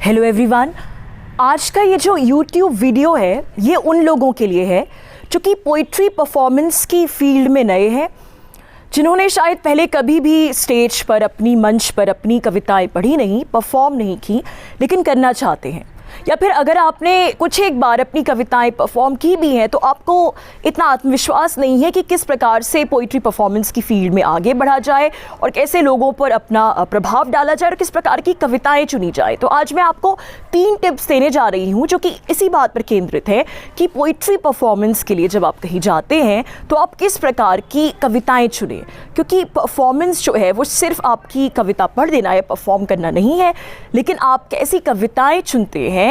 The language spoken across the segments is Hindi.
Hello everyone. आज का ये जो यूट्यूब वीडियो है ये उन लोगों के लिए है जो कि पोइट्री परफॉर्मेंस की फील्ड में नए हैं, जिन्होंने शायद पहले कभी भी स्टेज पर अपनी मंच पर अपनी कविताएं पढ़ी नहीं, परफॉर्म नहीं की, लेकिन करना चाहते हैं। या फिर अगर आपने कुछ एक बार अपनी कविताएं परफॉर्म की भी हैं तो आपको इतना आत्मविश्वास नहीं है कि किस प्रकार से पोइट्री परफॉर्मेंस की फील्ड में आगे बढ़ा जाए और कैसे लोगों पर अपना प्रभाव डाला जाए और किस प्रकार की कविताएं चुनी जाए। तो आज मैं आपको 3 टिप्स देने जा रही हूं जो कि इसी बात पर केंद्रित है कि पोइट्री परफॉर्मेंस के लिए जब आप कहीं जाते हैं तो आप किस प्रकार की कविताएं चुनें, क्योंकि परफॉर्मेंस जो है वो सिर्फ आपकी कविता पढ़ देना या परफॉर्म करना नहीं है, लेकिन आप कैसी कविताएं चुनते हैं।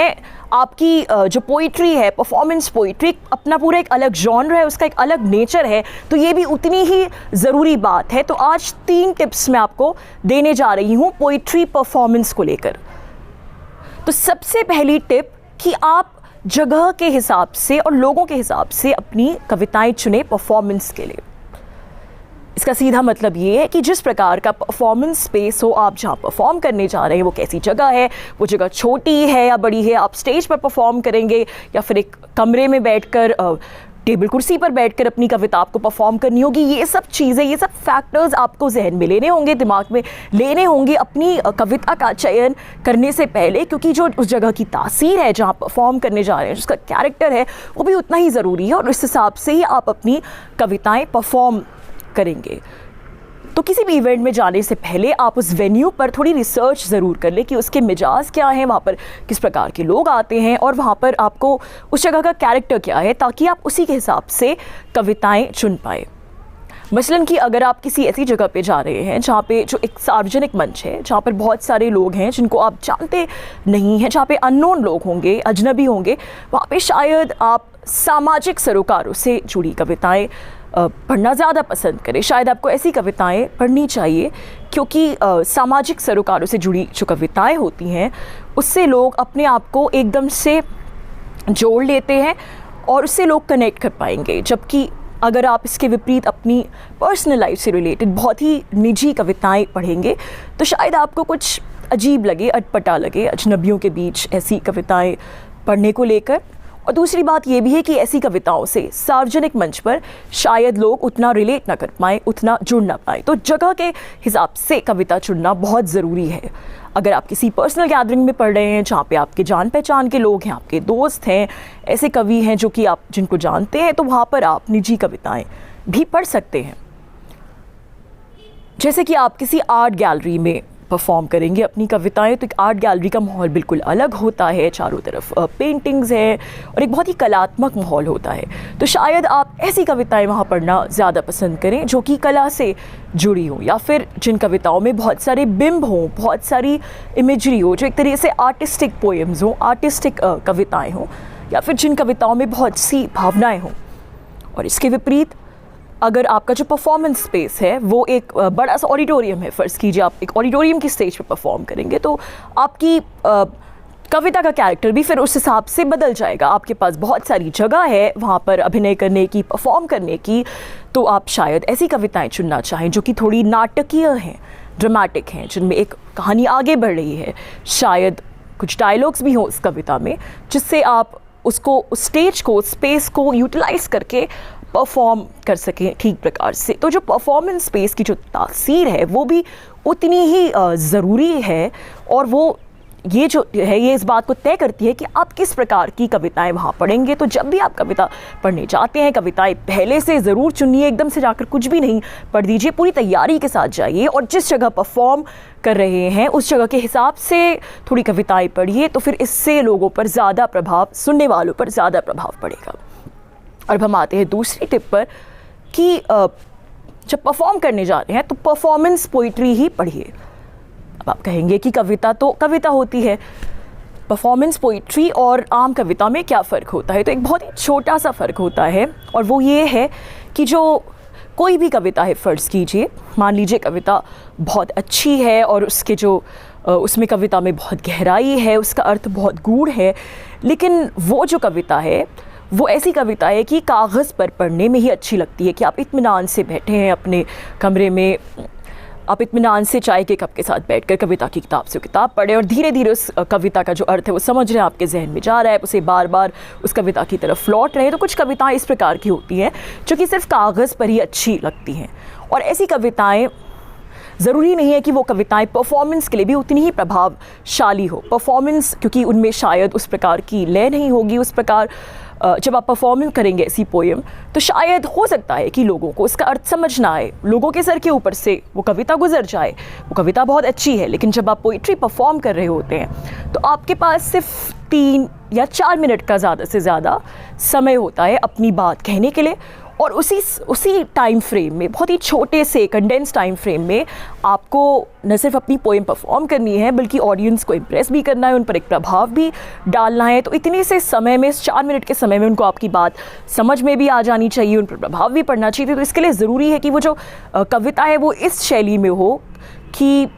आपकी जो पोइट्री है, परफॉर्मेंस पोइट्री, अपना पूरा एक अलग जॉनर है, उसका एक अलग नेचर है, तो ये भी उतनी ही ज़रूरी बात है। तो आज 3 टिप्स मैं आपको देने जा रही हूँ पोइट्री परफॉर्मेंस को लेकर। तो सबसे पहली टिप कि आप जगह के हिसाब से और लोगों के हिसाब से अपनी कविताएं चुने परफॉर्मेंस के लिए। इसका सीधा मतलब ये है कि जिस प्रकार का परफॉर्मेंस स्पेस हो, आप जहाँ परफॉर्म करने जा रहे हैं वो कैसी जगह है, वो जगह छोटी है या बड़ी है, आप स्टेज पर परफॉर्म करेंगे या फिर एक कमरे में बैठकर टेबल कुर्सी पर बैठकर अपनी कविता आपको परफॉर्म करनी होगी। ये सब चीज़ें, ये सब फैक्टर्स आपको जहन में लेने होंगे, दिमाग में लेने होंगे अपनी कविता का चयन करने से पहले, क्योंकि जो उस जगह की तासीर है जहाँ परफॉर्म करने जा रहे हैं, उसका कैरेक्टर है, वो भी उतना ही ज़रूरी है और इस हिसाब से ही आप अपनी कविताएँ परफॉर्म करेंगे। तो किसी भी इवेंट में जाने से पहले आप उस वेन्यू पर थोड़ी रिसर्च ज़रूर कर लें कि उसके मिजाज क्या हैं, वहाँ पर किस प्रकार के लोग आते हैं और वहाँ पर आपको उस जगह का कैरेक्टर क्या है, ताकि आप उसी के हिसाब से कविताएं चुन पाए। मसलन कि अगर आप किसी ऐसी जगह पे जा रहे हैं जहाँ पे जो एक सार्वजनिक मंच है, जहाँ पर बहुत सारे लोग हैं जिनको आप जानते नहीं हैं, जहाँ पे अननोन लोग होंगे, अजनबी होंगे, वहाँ पे शायद आप सामाजिक सरोकारों से जुड़ी कविताएं पढ़ना ज़्यादा पसंद करें। शायद आपको ऐसी कविताएं पढ़नी चाहिए क्योंकि सामाजिक सरोकारों से जुड़ी जो कविताएं होती हैं उससे लोग अपने आप को एकदम से जोड़ लेते हैं और उससे लोग कनेक्ट कर पाएंगे। जबकि अगर आप इसके विपरीत अपनी पर्सनल लाइफ से रिलेटेड बहुत ही निजी कविताएं पढ़ेंगे तो शायद आपको कुछ अजीब लगे, अटपटा लगे अजनबियों के बीच ऐसी कविताएं पढ़ने को लेकर। और दूसरी बात ये भी है कि ऐसी कविताओं से सार्वजनिक मंच पर शायद लोग उतना रिलेट ना कर पाएँ, उतना जुड़ ना पाएँ। तो जगह के हिसाब से कविता चुनना बहुत ज़रूरी है। अगर आप किसी पर्सनल गैदरिंग में पढ़ रहे हैं जहाँ पे आपके जान पहचान के लोग हैं, आपके दोस्त हैं, ऐसे कवि हैं जो कि आप जिनको जानते हैं, तो वहाँ पर आप निजी कविताएं भी पढ़ सकते हैं। जैसे कि आप किसी आर्ट गैलरी में परफॉर्म करेंगे अपनी कविताएं, तो एक आर्ट गैलरी का माहौल बिल्कुल अलग होता है, चारों तरफ पेंटिंग्स हैं और एक बहुत ही कलात्मक माहौल होता है। तो शायद आप ऐसी कविताएं वहाँ पढ़ना ज़्यादा पसंद करें जो कि कला से जुड़ी हों, या फिर जिन कविताओं में बहुत सारे बिंब हों, बहुत सारी इमेजरी हो, जो एक तरीके से आर्टिस्टिक पोएम्स हों, आर्टिस्टिक कविताएँ हों, या फिर जिन कविताओं में बहुत सी भावनाएँ हों। और इसके विपरीत अगर आपका जो परफॉर्मेंस स्पेस है वो एक बड़ा सा ऑडिटोरियम है, फ़र्ज़ कीजिए आप एक ऑडिटोरियम की स्टेज पर परफॉर्म करेंगे, तो आपकी कविता का कैरेक्टर भी फिर उस हिसाब से बदल जाएगा। आपके पास बहुत सारी जगह है वहाँ पर अभिनय करने की, परफॉर्म करने की, तो आप शायद ऐसी कविताएं चुनना चाहें जो कि थोड़ी नाटकीय हैं, ड्रामेटिक हैं, जिनमें एक कहानी आगे बढ़ रही है, शायद कुछ डायलॉग्स भी हों उस कविता में, जिससे आप उसको, उस स्टेज को, स्पेस को यूटिलाइज़ करके परफॉर्म कर सकें ठीक प्रकार से। तो जो परफॉर्मेंस स्पेस की जो तासीर है वो भी उतनी ही ज़रूरी है, और वो ये जो है ये इस बात को तय करती है कि आप किस प्रकार की कविताएं वहाँ पढ़ेंगे। तो जब भी आप कविता पढ़ने जाते हैं, कविताएं पहले से ज़रूर चुनिए, एकदम से जाकर कुछ भी नहीं पढ़ दीजिए, पूरी तैयारी के साथ जाइए और जिस जगह परफॉर्म कर रहे हैं उस जगह के हिसाब से थोड़ी कविताएँ पढ़िए, तो फिर इससे लोगों पर ज़्यादा प्रभाव, सुनने वालों पर ज़्यादा प्रभाव पड़ेगा। अब हम आते हैं दूसरी टिप पर कि जब परफॉर्म करने जा रहे हैं तो परफॉर्मेंस पोइट्री ही पढ़िए। अब आप कहेंगे कि कविता तो कविता होती है, परफॉर्मेंस पोइट्री और आम कविता में क्या फ़र्क होता है? तो एक बहुत ही छोटा सा फ़र्क होता है, और वो ये है कि जो कोई भी कविता है, फ़र्ज़ कीजिए, मान लीजिए कविता बहुत अच्छी है और उसके जो उसमें कविता में बहुत गहराई है, उसका अर्थ बहुत गूढ़ है, लेकिन वो जो कविता है वो ऐसी कविता है कि कागज़ पर पढ़ने में ही अच्छी लगती है, कि आप इत्मीनान से बैठे हैं अपने कमरे में, आप इत्मीनान से चाय के कप के साथ बैठकर कविता की किताब से किताब पढ़ें और धीरे धीरे उस कविता का जो अर्थ है वो समझ रहे हैं, आपके जहन में जा रहा है, उसे बार बार उस कविता की तरफ लौट रहे हैं। तो कुछ कविताएं इस प्रकार की होती हैं जो कि सिर्फ कागज़ पर ही अच्छी लगती हैं, और ऐसी कविताएं ज़रूरी नहीं है कि वो कविताएं परफॉर्मेंस के लिए भी उतनी ही प्रभावशाली हो। परफॉर्मेंस क्योंकि उनमें शायद उस प्रकार की लय नहीं होगी, उस प्रकार जब आप परफॉर्मेंस करेंगे ऐसी पोएम तो शायद हो सकता है कि लोगों को इसका अर्थ समझ ना आए, लोगों के सर के ऊपर से वो कविता गुजर जाए। वो कविता बहुत अच्छी है, लेकिन जब आप पोइट्री परफॉर्म कर रहे होते हैं तो आपके पास सिर्फ 3 या 4 मिनट का ज़्यादा से ज़्यादा समय होता है अपनी बात कहने के लिए, और उसी टाइम फ्रेम में, बहुत ही छोटे से कंडेंस टाइम फ्रेम में आपको न सिर्फ अपनी पोएम परफॉर्म करनी है बल्कि ऑडियंस को इम्प्रेस भी करना है, उन पर एक प्रभाव भी डालना है। तो इतने से समय में, इस 4 मिनट के समय में उनको आपकी बात समझ में भी आ जानी चाहिए, उन पर प्रभाव भी पड़ना चाहिए। तो इसके लिए ज़रूरी है कि वो जो कविता है वो इस शैली में हो कि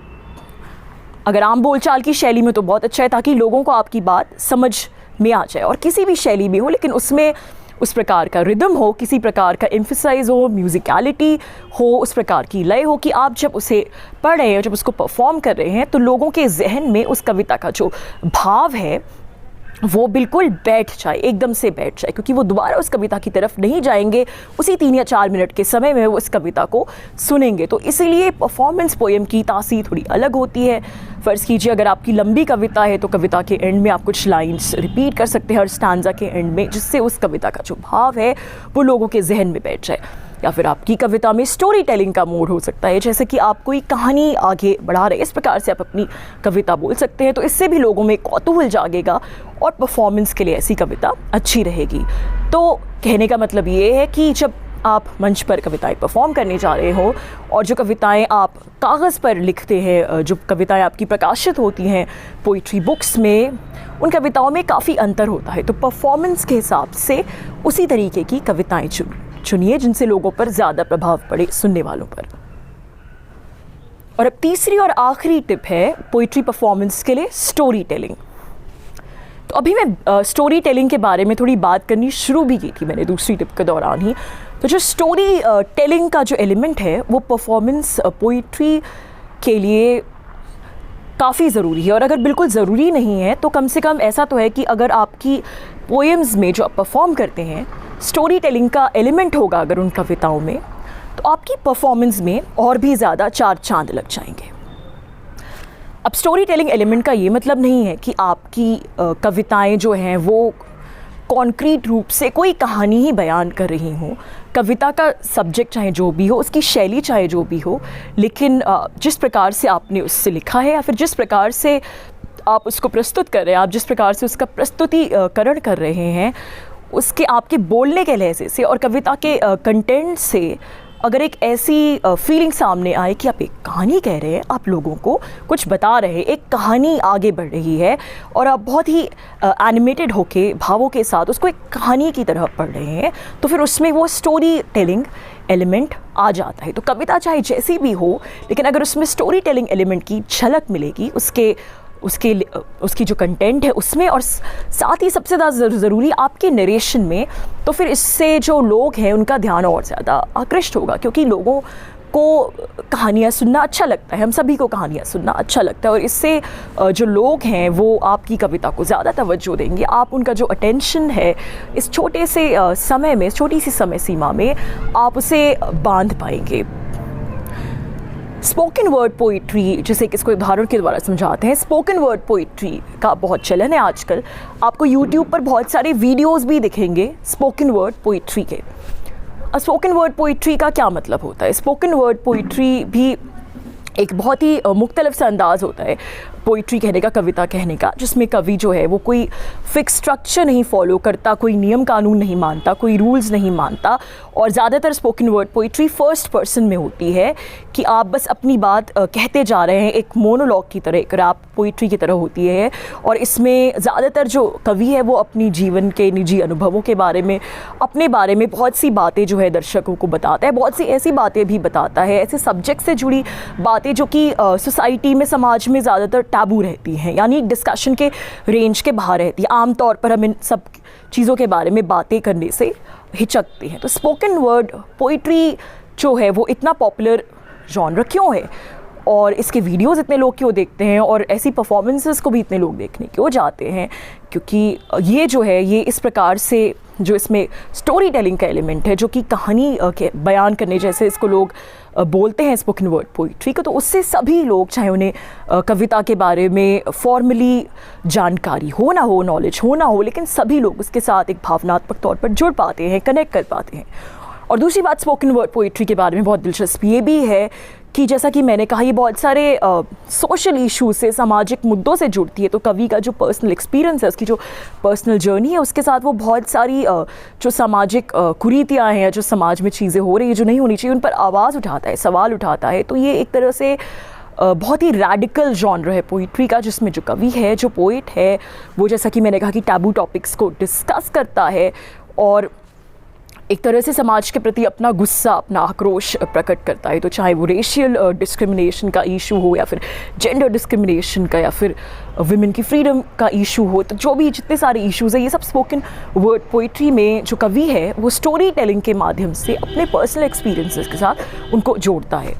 अगर आम बोलचाल की शैली में तो बहुत अच्छा है ताकि लोगों को आपकी बात समझ में आ जाए, और किसी भी शैली में हो लेकिन उसमें उस प्रकार का रिदम हो, किसी प्रकार का एम्फसाइज हो, म्यूज़िकलिटी हो, उस प्रकार की लय हो कि आप जब उसे पढ़ रहे हैं, जब उसको परफॉर्म कर रहे हैं तो लोगों के जहन में उस कविता का जो भाव है वो बिल्कुल बैठ जाए, एकदम से बैठ जाए, क्योंकि वो दोबारा उस कविता की तरफ नहीं जाएंगे, उसी 3 या 4 मिनट के समय में वो उस कविता को सुनेंगे। तो इसीलिए परफॉर्मेंस पोएम की तासीर थोड़ी अलग होती है। फ़र्ज़ कीजिए अगर आपकी लंबी कविता है तो कविता के एंड में आप कुछ लाइंस रिपीट कर सकते हैं हर स्टांजा के एंड में, जिससे उस कविता का जो भाव है वो लोगों के जहन में बैठ जाए। या फिर आपकी कविता में स्टोरी टेलिंग का मोड हो सकता है, जैसे कि आप कोई कहानी आगे बढ़ा रहे हैं, इस प्रकार से आप अपनी कविता बोल सकते हैं। तो इससे भी लोगों में कौतूहल जागेगा और परफॉर्मेंस के लिए ऐसी कविता अच्छी रहेगी। तो कहने का मतलब ये है कि जब आप मंच पर कविताएं परफॉर्म करने जा रहे हो और जो कविताएं आप कागज़ पर लिखते हैं, जो कविताएं आपकी प्रकाशित होती हैं पोइट्री बुक्स में, उन कविताओं में काफ़ी अंतर होता है। तो परफॉर्मेंस के हिसाब से उसी तरीके की कविताएं चुनिए जिनसे लोगों पर ज़्यादा प्रभाव पड़े, सुनने वालों पर। और अब तीसरी और आखिरी टिप है पोइट्री परफॉर्मेंस के लिए, स्टोरी टेलिंग। तो अभी मैं स्टोरी टेलिंग के बारे में थोड़ी बात करनी शुरू भी की थी मैंने दूसरी टिप के दौरान ही। तो जो स्टोरी टेलिंग का जो एलिमेंट है वो परफॉर्मेंस पोइट्री के लिए काफ़ी ज़रूरी है, और अगर बिल्कुल ज़रूरी नहीं है तो कम से कम ऐसा तो है कि अगर आपकी पोएम्स में जो आप परफॉर्म करते हैं स्टोरी टेलिंग का एलिमेंट होगा अगर उन कविताओं में, तो आपकी परफॉर्मेंस में और भी ज़्यादा 4 चांद लग जाएंगे। अब स्टोरी टेलिंग एलिमेंट का ये मतलब नहीं है कि आपकी कविताएं जो हैं वो कॉन्क्रीट रूप से कोई कहानी ही बयान कर रही हों। कविता का सब्जेक्ट चाहे जो भी हो, उसकी शैली चाहे जो भी हो, लेकिन जिस प्रकार से आपने उससे लिखा है या फिर जिस प्रकार से आप उसको प्रस्तुत कर रहे हैं, आप जिस प्रकार से उसका प्रस्तुतिकरण कर रहे हैं, उसके आपके बोलने के लहजे से और कविता के कंटेंट से अगर एक ऐसी फीलिंग सामने आए कि आप एक कहानी कह रहे हैं, आप लोगों को कुछ बता रहे हैं, एक कहानी आगे बढ़ रही है और आप बहुत ही एनिमेटेड होके भावों के साथ उसको एक कहानी की तरह पढ़ रहे हैं, तो फिर उसमें वो स्टोरी टेलिंग एलिमेंट आ जाता है। तो कविता चाहे जैसी भी हो, लेकिन अगर उसमें स्टोरी टेलिंग एलिमेंट की झलक मिलेगी उसकी जो कंटेंट है उसमें, और साथ ही सबसे ज़्यादा ज़रूरी आपके नरेशन में, तो फिर इससे जो लोग हैं उनका ध्यान और ज़्यादा आकृष्ट होगा, क्योंकि लोगों को कहानियाँ सुनना अच्छा लगता है, हम सभी को कहानियाँ सुनना अच्छा लगता है, और इससे जो लोग हैं वो आपकी कविता को ज़्यादा तवज्जो देंगे। आप उनका जो अटेंशन है इस छोटे से समय में, इस छोटी सी समय सीमा में आप उसे बांध पाएंगे। स्पोकन वर्ड पोइट्री, जैसे कि इसको उदाहरण के द्वारा समझाते हैं, स्पोकन वर्ड पोइट्री का बहुत चलन है आजकल। आपको यूट्यूब पर बहुत सारे वीडियोस भी दिखेंगे स्पोकन वर्ड पोइट्री के। स्पोकन वर्ड पोइट्री का क्या मतलब होता है? स्पोकन वर्ड पोइट्री भी एक बहुत ही मुख्तलिफ सा अंदाज़ होता है पोइट्री कहने का, कविता कहने का, जिसमें कवि जो है वो कोई फिक्स स्ट्रक्चर नहीं फॉलो करता, कोई नियम कानून नहीं मानता, कोई रूल्स नहीं मानता, और ज़्यादातर spoken word poetry first person में होती है कि आप बस अपनी बात कहते जा रहे हैं, एक मोनोलॉग की तरह, एक रैप पोइट्री की तरह होती है। और इसमें ज़्यादातर जो कवि है वो अपनी जीवन के निजी अनुभवों के बारे में, अपने बारे में बहुत सी बातें जो है दर्शकों को बताता है, बहुत सी ऐसी बातें भी बताता है, ऐसे सब्जेक्ट से जुड़ी बातें जो कि सोसाइटी में, समाज में ज़्यादातर टैबू रहती हैं, यानी डिस्कशन के रेंज के बाहर रहती है। आमतौर पर हम इन सब चीज़ों के बारे में बातें करने से हिचकते हैं। तो स्पोकन वर्ड पोइट्री जो है वो इतना पॉपुलर जॉनर क्यों है? और इसके वीडियोस इतने लोग क्यों देखते हैं और ऐसी परफॉर्मेंसेस को भी इतने लोग देखने क्यों जाते हैं, क्योंकि ये जो है ये इस प्रकार से जो इसमें स्टोरी टेलिंग का एलिमेंट है, जो कि कहानी के बयान करने जैसे इसको लोग बोलते हैं स्पोकन वर्ड पोइट्री को, तो उससे सभी लोग, चाहे उन्हें कविता के बारे में फॉर्मली जानकारी हो ना हो, नॉलेज हो ना हो, लेकिन सभी लोग उसके साथ एक भावनात्मक तौर पर जुड़ पाते हैं, कनेक्ट कर पाते हैं। और दूसरी बात स्पोकन वर्ड पोइट्री के बारे में बहुत दिलचस्प ये भी है कि जैसा कि मैंने कहा, ये बहुत सारे सोशल इशू से, सामाजिक मुद्दों से जुड़ती है। तो कवि का जो पर्सनल एक्सपीरियंस है, उसकी जो पर्सनल जर्नी है, उसके साथ वो बहुत सारी जो सामाजिक कुरीतियाँ हैं, जो समाज में चीज़ें हो रही है जो नहीं होनी चाहिए, उन पर आवाज़ उठाता है, सवाल उठाता है। तो ये एक तरह से बहुत ही रैडिकल जॉनर है पोइट्री का, जिसमें जो कवि है, जो पोइट है, वो जैसा कि मैंने कहा कि टैबू टॉपिक्स को डिस्कस करता है और एक तरह से समाज के प्रति अपना गुस्सा, अपना आक्रोश प्रकट करता है। तो चाहे वो रेशियल डिस्क्रिमिनेशन का इशू हो, या फिर जेंडर डिस्क्रिमिनेशन का, या फिर विमेन की फ्रीडम का इशू हो, तो जो भी जितने सारे इश्यूज़ हैं, ये सब स्पोकन वर्ड पोइट्री में जो कवि है वो स्टोरी टेलिंग के माध्यम से अपने पर्सनल एक्सपीरियंसेस के साथ उनको जोड़ता है।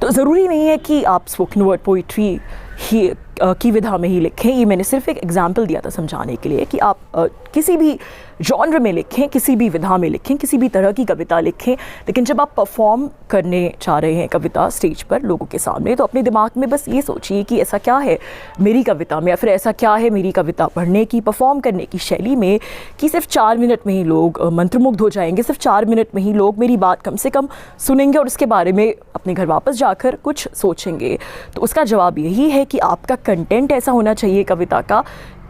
तो ज़रूरी नहीं है कि आप स्पोकन वर्ड पोइट्री ही की विधा में ही लिखें। ये मैंने सिर्फ एक एग्जाम्पल दिया था समझाने के लिए कि आप किसी भी जॉनर में लिखें, किसी भी विधा में लिखें, किसी भी तरह की कविता लिखें, लेकिन जब आप परफॉर्म करने चाह रहे हैं कविता स्टेज पर लोगों के सामने, तो अपने दिमाग में बस ये सोचिए कि ऐसा क्या है मेरी कविता में, या फिर ऐसा क्या है मेरी कविता पढ़ने की, परफॉर्म करने की शैली में, कि सिर्फ 4 मिनट में ही लोग मंत्रमुग्ध हो जाएंगे, सिर्फ 4 मिनट में ही लोग मेरी बात कम से कम सुनेंगे और उसके बारे में अपने घर वापस जाकर कुछ सोचेंगे। तो उसका जवाब यही है कि आपका कंटेंट ऐसा होना चाहिए कविता का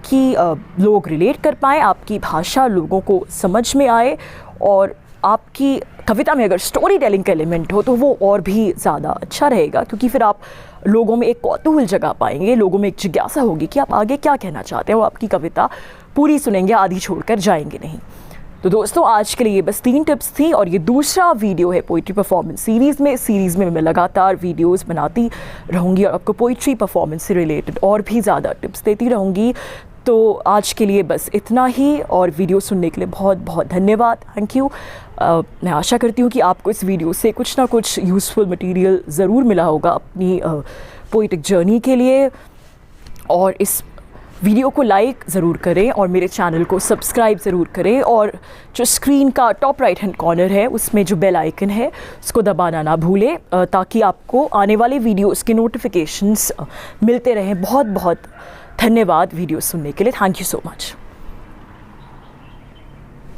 कि लोग रिलेट कर पाएँ, आपकी भाषा लोगों को समझ में आए, और आपकी कविता में अगर स्टोरी टेलिंग का एलिमेंट हो तो वो और भी ज़्यादा अच्छा रहेगा, क्योंकि फिर आप लोगों में एक कौतूहल जगा पाएंगे, लोगों में एक जिज्ञासा होगी कि आप आगे क्या कहना चाहते हैं। वो आपकी कविता पूरी सुनेंगे, आधी छोड़कर जाएंगे नहीं। तो दोस्तों, आज के लिए बस 3 टिप्स थी, और ये दूसरा वीडियो है पोइट्री परफॉर्मेंस सीरीज़ में। सीरीज़ में मैं लगातार वीडियोस बनाती रहूँगी और आपको पोइट्री परफॉर्मेंस से रिलेटेड और भी ज़्यादा टिप्स देती रहूँगी। तो आज के लिए बस इतना ही, और वीडियो सुनने के लिए बहुत बहुत धन्यवाद, थैंक यू। मैं आशा करती हूँ कि आपको इस वीडियो से कुछ ना कुछ यूज़फुल मटेरियल ज़रूर मिला होगा अपनी पोइटिक जर्नी के लिए। और इस वीडियो को लाइक ज़रूर करें और मेरे चैनल को सब्सक्राइब ज़रूर करें, और जो स्क्रीन का टॉप राइट हैंड कॉर्नर है उसमें जो बेल आइकन है उसको दबाना ना भूलें, ताकि आपको आने वाले वीडियोस के नोटिफिकेशंस मिलते रहें। बहुत बहुत धन्यवाद वीडियो सुनने के लिए, थैंक यू सो मच।